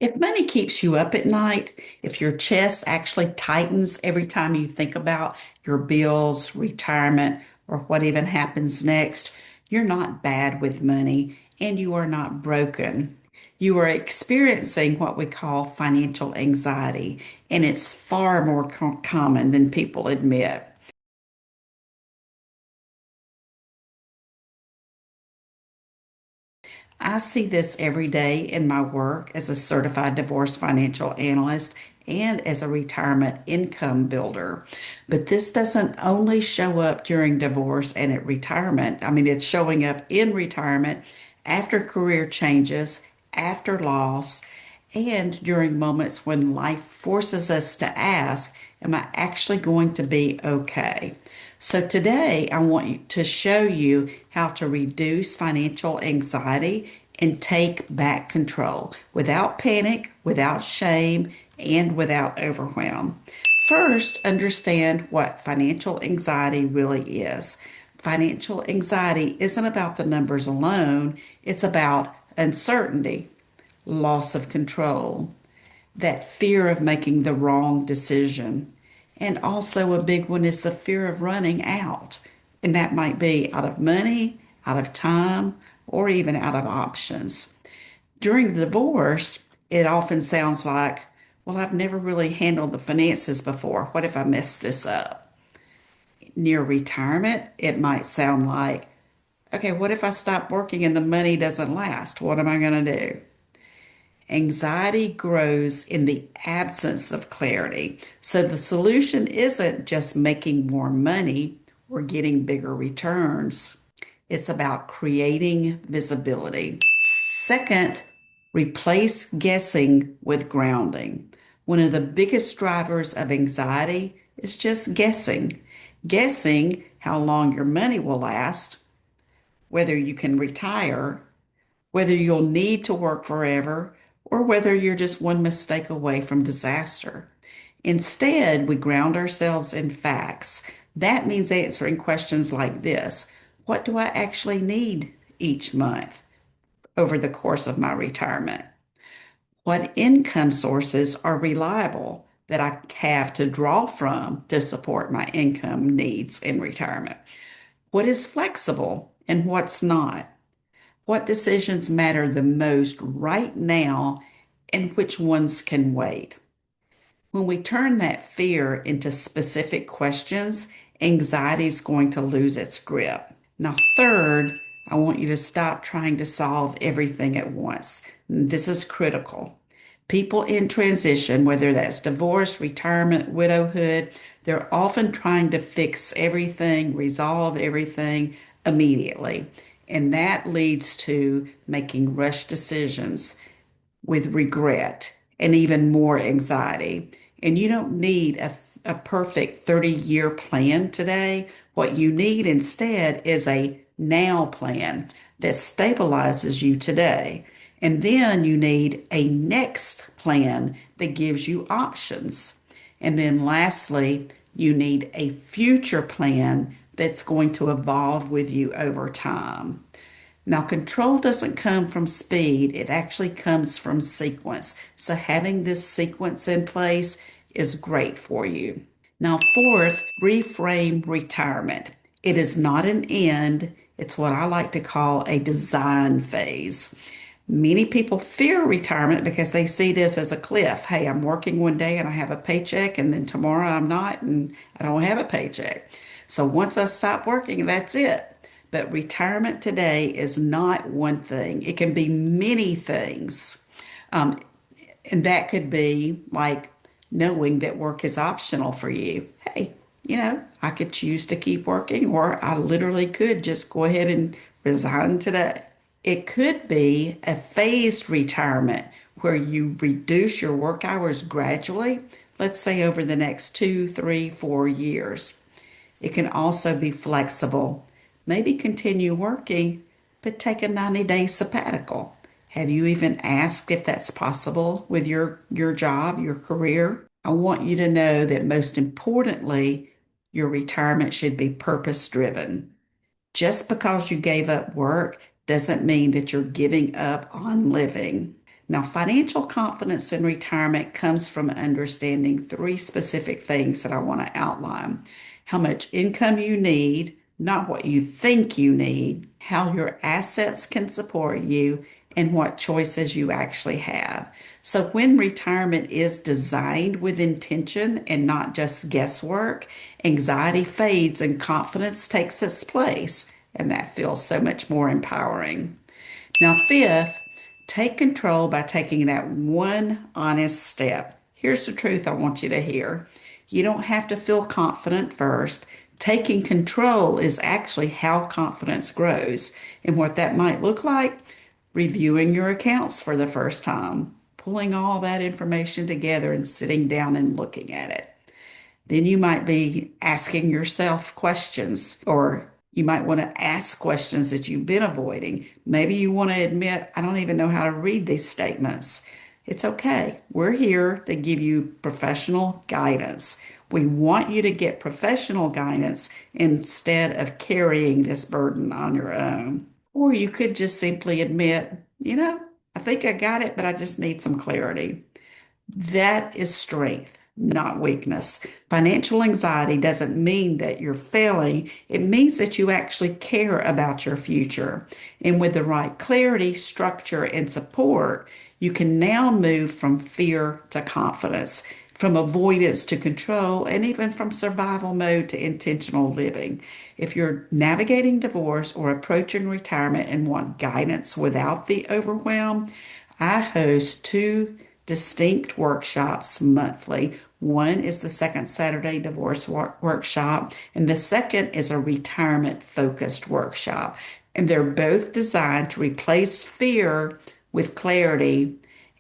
If money keeps you up at night, if your chest actually tightens every time you think about your bills, retirement, or what even happens next, you're not bad with money and you are not broken. You are experiencing what we call financial anxiety, and it's far more common than people admit. I see this every day in my work as a certified divorce financial analyst and as a retirement income builder. But this doesn't only show up during divorce and at retirement. I mean, it's showing up in retirement, after career changes, after loss, and during moments when life forces us to ask, am I actually going to be okay? So today I want to show you how to reduce financial anxiety and take back control without panic, without shame, and without overwhelm. First, understand what financial anxiety really is. Financial anxiety isn't about the numbers alone, it's about uncertainty, loss of control, that fear of making the wrong decision. And also, a big one is the fear of running out. And that might be out of money, out of time, or even out of options. During the divorce, it often sounds like, well, I've never really handled the finances before. What if I mess this up? Near retirement, it might sound like, okay, what if I stop working and the money doesn't last? What am I going to do? Anxiety grows in the absence of clarity. So the solution isn't just making more money or getting bigger returns. It's about creating visibility. Second, replace guessing with grounding. One of the biggest drivers of anxiety is just guessing. Guessing how long your money will last, whether you can retire, whether you'll need to work forever, or whether you're just one mistake away from disaster. Instead, we ground ourselves in facts. That means answering questions like this: what do I actually need each month over the course of my retirement? What income sources are reliable that I have to draw from to support my income needs in retirement? What is flexible and what's not? What decisions matter the most right now and which ones can wait? When we turn that fear into specific questions, anxiety is going to lose its grip. Now, third, I want you to stop trying to solve everything at once. This is critical. People in transition, whether that's divorce, retirement, widowhood, they're often trying to fix everything, resolve everything immediately. And that leads to making rush decisions with regret and even more anxiety. And you don't need a perfect 30-year plan today. What you need instead is a now plan that stabilizes you today. And then you need a next plan that gives you options. And then lastly, you need a future plan that's going to evolve with you over time. Now, control doesn't come from speed, it actually comes from sequence. So, having this sequence in place is great for you. Now, fourth, reframe retirement. It is not an end, it's what I like to call a design phase. Many people fear retirement because they see this as a cliff. Hey, I'm working one day and I have a paycheck, and then tomorrow I'm not and I don't have a paycheck. So once I stop working, that's it. But retirement today is not one thing, it can be many things. Um, and that could be like knowing that work is optional for you. Hey, I could choose to keep working, or I literally could just go ahead and resign today. It could be a phased retirement where you reduce your work hours gradually, let's say over the next 2, 3, 4 years. It can also be flexible. Maybe continue working, but take a 90-day sabbatical. Have you even asked if that's possible with your job, your career? I want you to know that most importantly, your retirement should be purpose driven. Just because you gave up work doesn't mean that you're giving up on living. Now, financial confidence in retirement comes from understanding three specific things that I want to outline: how much income you need, not what you think you need, how your assets can support you, and what choices you actually have. So, when retirement is designed with intention and not just guesswork, anxiety fades and confidence takes its place, and that feels so much more empowering. Now, fifth, take control by taking that one honest step. Here's the truth I want you to hear. You don't have to feel confident first. Taking control is actually how confidence grows. And what that might look like: reviewing your accounts for the first time, pulling all that information together and sitting down and looking at it. Then you might be asking yourself questions, or you might want to ask questions that you've been avoiding. Maybe you want to admit, I don't even know how to read these statements. It's okay. We're here to give you professional guidance. We want you to get professional guidance instead of carrying this burden on your own. Or you could just simply admit, I think I got it, but I just need some clarity. That is strength, not weakness. Financial anxiety doesn't mean that you're failing. It means that you actually care about your future. And with the right clarity, structure, and support, you can now move from fear to confidence, from avoidance to control, and even from survival mode to intentional living. If you're navigating divorce or approaching retirement and want guidance without the overwhelm, I host two distinct workshops monthly. One is the second Saturday divorce workshop, and the second is a retirement focused workshop. And they're both designed to replace fear with clarity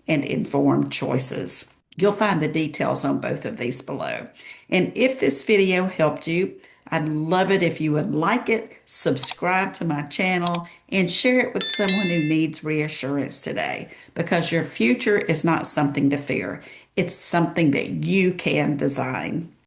and informed choices. You'll find the details on both of these below. And if this video helped you, I'd love it if you would like it, subscribe to my channel, and share it with someone who needs reassurance today, because your future is not something to fear. It's something that you can design.